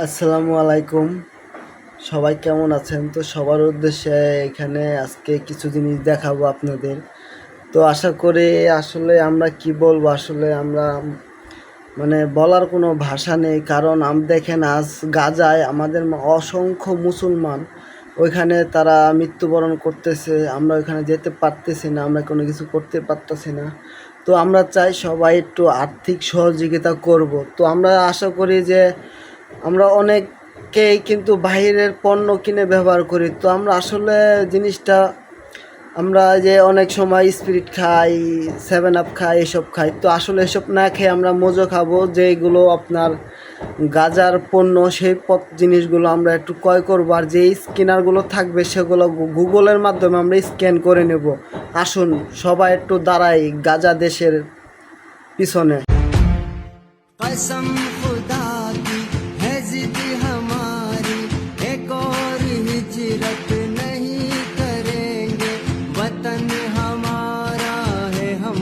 আসসালামু আলাইকুম। সবাই কেমন আছেন? তো সবার উদ্দেশ্যে এখানে আজকে কিছু জিনিস দেখাবো আপনাদের। তো আশা করি আসলে আমরা কি বলবো, আসলে আমরা মানে বলার কোনো ভাষা নেই। কারণ দেখেন আজ গাজায় আমাদের অসংখ্য মুসলমান ওইখানে তারা মৃত্যুবরণ করতেছে। আমরা ওইখানে যেতে পারতেছি না, আমরা কোনো কিছু করতে পারতেছি না। তো আমরা চাই সবাই একটু আর্থিক সহযোগিতা করব। তো আমরা আশা করি যে আমরা অনেকেই কিন্তু বাইরের পণ্য কিনে ব্যবহার করি। তো আমরা আসলে জিনিসটা আমরা যে অনেক সময় স্পিরিট খাই, সেভেন আপ খাই, এসব খাই। তো আসলে এসব না খেয়ে আমরা মোজো খাবো, যেগুলো আপনার গাজার পণ্য, সেই জিনিসগুলো আমরা একটু ক্রয় করবো। আর যে স্ক্যানারগুলো থাকবে সেগুলো গুগলের মাধ্যমে আমরা স্ক্যান করে নেব। আসুন সবাই একটু দাঁড়াই গাজা দেশের পিছনে। कसम खुदा की है जिद हमारी, एक और हिजरत नहीं करेंगे, वतन हमारा है हम